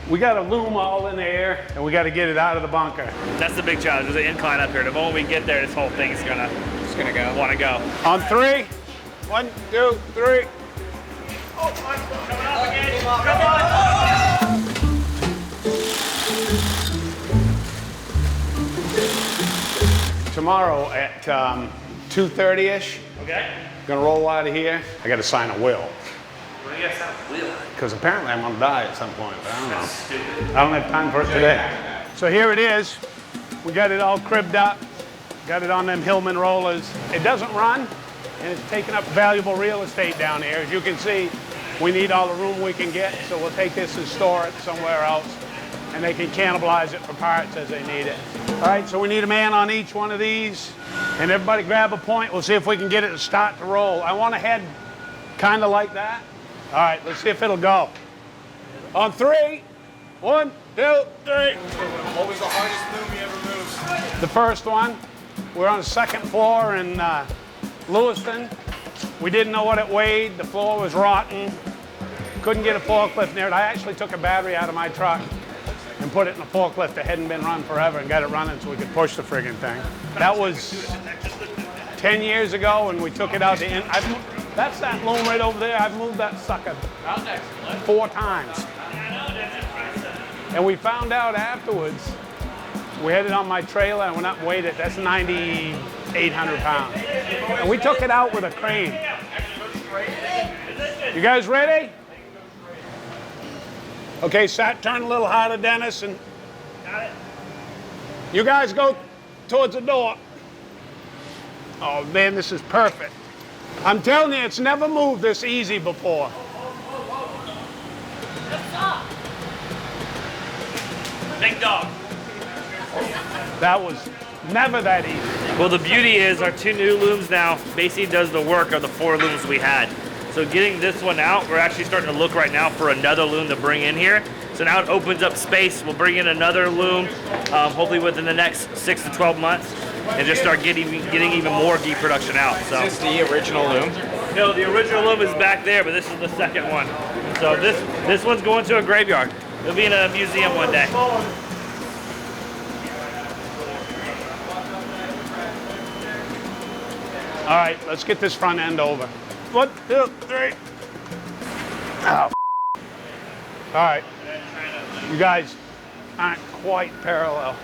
We got a loom all in the air, and we got to get it out of the bunker. That's the big challenge. There's an incline up here. The moment we get there, this whole thing is gonna want to go. On 3, 1, 2, 3. Oh, coming up again. Come on. Tomorrow at 2:30ish. Okay. Gonna roll out of here. I got to sign a will. What do you guys have? Because apparently I'm gonna die at some point, but I don't know. That's stupid. I don't have time for it today. So here it is. We got it all cribbed up. Got it on them Hillman rollers. It doesn't run, and it's taking up valuable real estate down here. As you can see, we need all the room we can get, so we'll take this and store it somewhere else, and they can cannibalize it for parts as they need it. All right, so we need a man on each one of these, and everybody grab a point. We'll see if we can get it to start to roll. I want to head kind of like that. All right, let's see if it'll go. On 3, 1, 2, 3. What was the hardest loom you ever moved? The first one, we're on the 2nd floor in Lewiston. We didn't know what it weighed. The floor was rotten. Couldn't get a forklift near it. I actually took a battery out of my truck and put it in a forklift that hadn't been run forever and got it running so we could push the friggin' thing. That was 10 years ago, and we took it out to that's that loom right over there. I've moved that sucker 4 times. And we found out afterwards, we had it on my trailer and went up and weighed it. That's 9,800 pounds. And we took it out with a crane. You guys ready? Okay, turn a little harder, Dennis, and you guys go towards the door. Oh man, this is perfect. I'm telling you, it's never moved this easy before. Big dog. That was never that easy. Well, the beauty is our 2 new looms now basically does the work of the 4 looms we had. So getting this one out, we're actually starting to look right now for another loom to bring in here. So now it opens up space. We'll bring in another loom, hopefully within the next 6 to 12 months, and just start getting even more gear production out. So. Is this the original loom? No, the original loom is back there, but this is the 2nd one. So this one's going to a graveyard. It'll be in a museum one day. All right, let's get this front end over. 1, 2, 3. Oh. All right. You guys aren't quite parallel.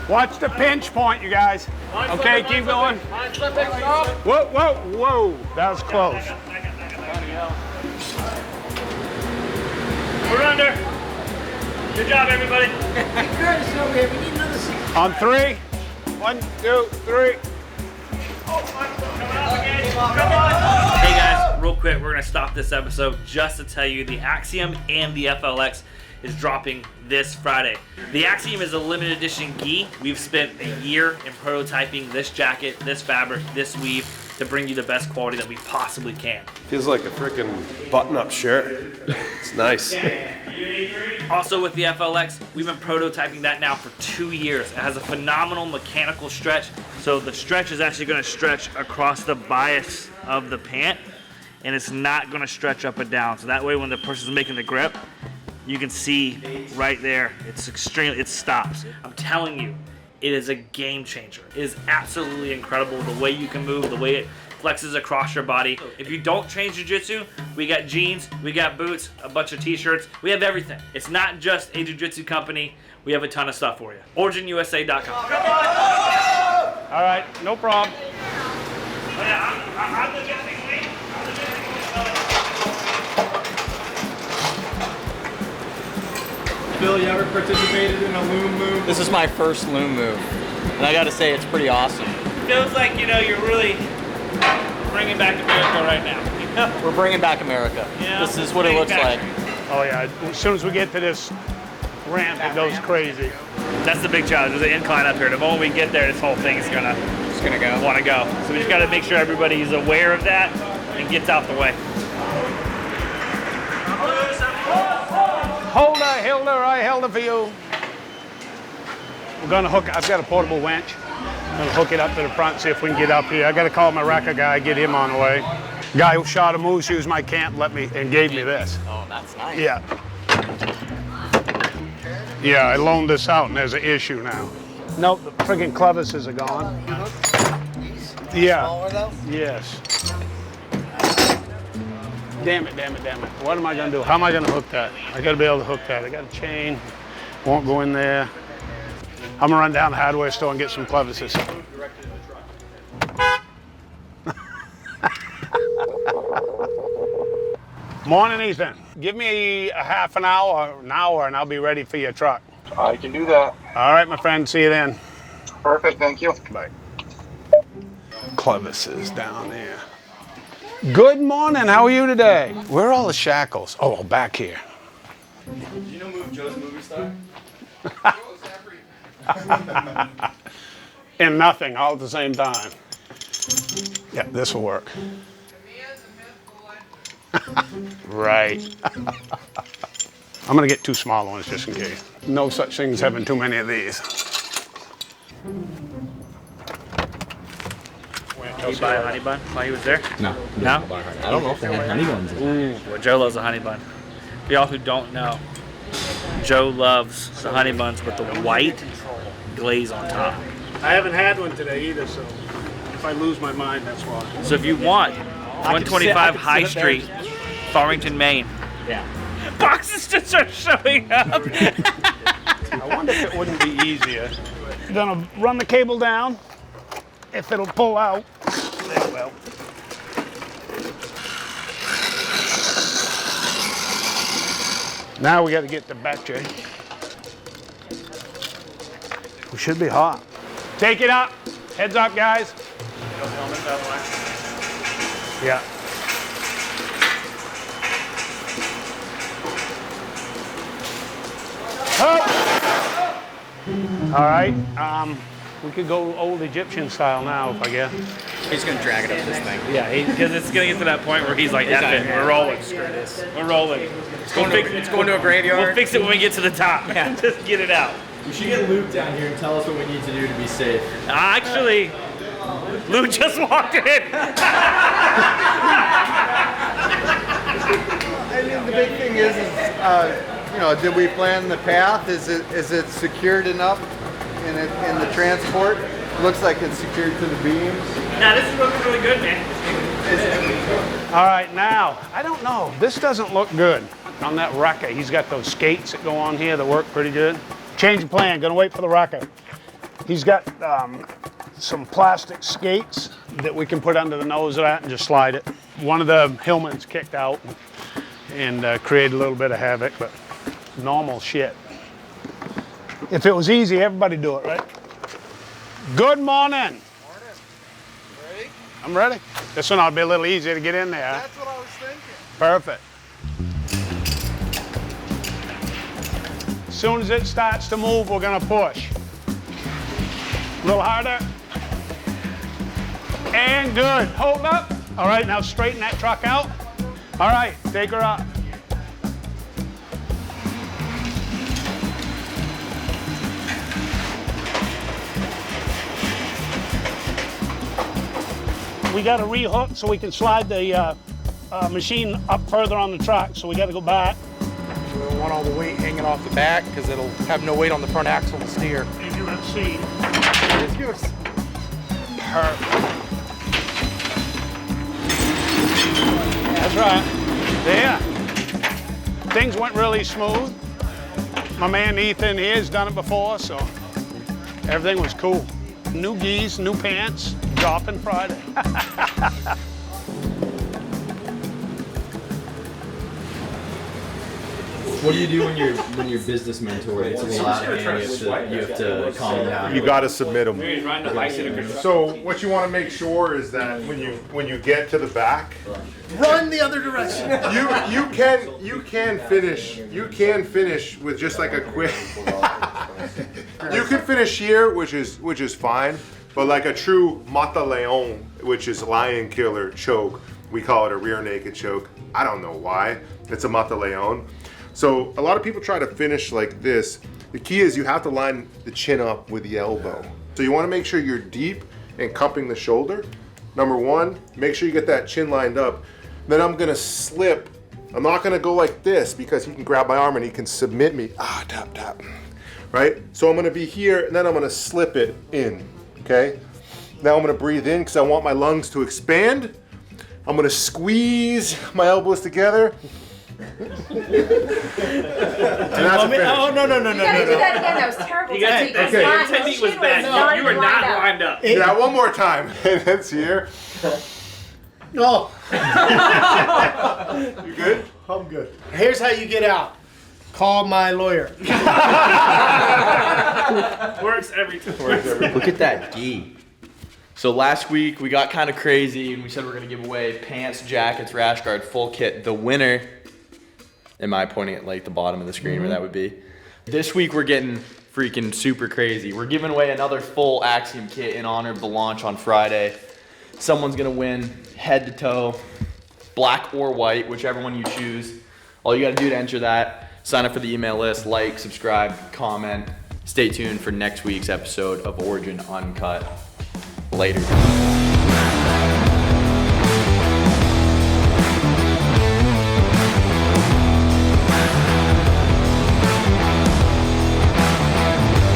Watch the pinch point, you guys. Okay, keep going. Whoa, whoa, whoa. That was close. We're under. Good job, everybody. On 3, 1, 2, 3. Hey guys, real quick, we're gonna stop this episode just to tell you the Axiom and the FLX is dropping this Friday. The Axiom is a limited edition gi. We've spent a year in prototyping this jacket, this fabric, this weave to bring you the best quality that we possibly can. Feels like a freaking button-up shirt. It's nice. Also with the FLX, we've been prototyping that now for 2 years. It has a phenomenal mechanical stretch. So the stretch is actually gonna stretch across the bias of the pant, and it's not gonna stretch up and down. So that way when the person's making the grip, you can see right there, it stops. I'm telling you, it is a game changer. It is absolutely incredible the way you can move, the way it flexes across your body. If you don't train jiu-jitsu, we got jeans, we got boots, a bunch of t-shirts, we have everything. It's not just a jiu-jitsu company, we have a ton of stuff for you. originusa.com. All right, no problem. Bill, you ever participated in a loom move? This is my first loom move, and I gotta say it's pretty awesome. Feels like, you know, you're really bringing back America right now. We're bringing back America. Yeah, This is what it looks like. Oh yeah, as soon as we get to this ramp, it goes crazy. That's the big challenge. There's an incline up here. The moment we get there, this whole thing is gonna want to go. So we just got to make sure everybody's aware of that and gets out the way. Hold her, Hilda, I held her for you. We're gonna hook, I've got a portable winch. I'm gonna hook it up to the front, see if we can get up here. I gotta call my wrecker guy, get him on the way. Guy who shot a moose used my camp, and gave me this. Oh, that's nice. Yeah. Yeah, I loaned this out and there's an issue now. Nope, the friggin' clevises are gone. Yeah. Smaller though? Yes. Damn it, damn it, damn it. What am I gonna do? How am I gonna hook that? I gotta be able to hook that. I got a chain, won't go in there. I'm gonna run down the hardware store and get some clevises. Morning, Ethan. Give me a half an hour, and I'll be ready for your truck. I can do that. All right, my friend, see you then. Perfect, thank you. Bye. Clevises down there. Good morning, how are you today? Where are all the shackles? Oh, back here. Did you know Joe's movie star? And nothing, all at the same time. Yeah, this will work. Right. I'm gonna get 2 small ones just in case. No such thing as having too many of these. Did he buy a honey bun while he was there? No. No? I don't know if they had honey buns. Well, Joe loves a honey bun. For y'all who don't know, Joe loves the honey buns with the white glaze on top. I haven't had one today either, so if I lose my mind, that's why. So if you want 125 High Street, Farmington, Maine. Yeah. Boxes just are showing up. I wonder if it wouldn't be easier. Gonna run the cable down. If it'll pull out, it will. Now we got to get the battery. We should be hot. Take it up. Heads up, guys. Yeah. Oh. All right. We could go old Egyptian style now, if I guess. He's gonna drag it up this thing. Yeah, because it's gonna get to that point where he's like, F it, we're rolling. Screw this. We're rolling. It's going to a graveyard. We'll fix it when we get to the top. Yeah. Just get it out. We should get Luke down here and tell us what we need to do to be safe. Actually, Lou just walked in. I mean, the big thing is you know, did we plan the path? Is it secured enough in the transport? Looks like it's secured to the beams. Now this is looking really good, man. All right, now, I don't know. This doesn't look good on that wrecker. He's got those skates that go on here that work pretty good. Change of plan, gonna wait for the wrecker. He's got some plastic skates that we can put under the nose of that and just slide it. One of the Hillmans kicked out and created a little bit of havoc, but normal shit. If it was easy, everybody'd do it, right? Good morning. Ready? I'm ready. This one ought to be a little easier to get in there. That's what I was thinking. Perfect. As soon as it starts to move, we're gonna push. A little harder. And good. Hold up. All right, now straighten that truck out. All right, take her up. We got to rehook so we can slide the machine up further on the truck, so we got to go back. We don't want all the weight hanging off the back because it'll have no weight on the front axle to steer. Into that seat. Perfect. That's right. There. Things went really smooth. My man Ethan here has done it before, so everything was cool. New geese, new pants, dropping Friday. What do you do when your business mentor gets a little out of hand? You have to calm them down. You got to submit them. So what you want to make sure is that when you get to the back, Run the other direction. you can finish with just like a quick. You can finish here, which is fine, but like a true mata leon, which is lion killer choke, we call it a rear naked choke. I don't know why. It's a mata leon. So a lot of people try to finish like this. The key is you have to line the chin up with the elbow. So you want to make sure you're deep and cupping the shoulder. Number one, make sure you get that chin lined up. Then I'm gonna slip I'm not gonna go like this because he can grab my arm and he can submit me. Tap, tap. Right? So I'm gonna be here and then I'm gonna slip it in, okay? Now I'm gonna breathe in because I want my lungs to expand. I'm gonna squeeze my elbows together. And that's a finish. Oh, no. You gotta do that again. That was terrible. You guys, technique. okay. your technique was bad. You were not lined up. Yeah, one more time. And it's here. Oh, You good? I'm good. Here's how you get out. Call my lawyer. Works every time. Look at that gi. So last week we got kind of crazy and we said we're gonna give away pants, jackets, rash guard, full kit. The winner, am I pointing at like the bottom of the screen where that would be? This week we're getting freaking super crazy. We're giving away another full Axiom kit in honor of the launch on Friday. Someone's gonna win head to toe, black or white, whichever one you choose. All you gotta do to enter that, sign up for the email list, like, subscribe, comment. Stay tuned for next week's episode of Origin Uncut. Later.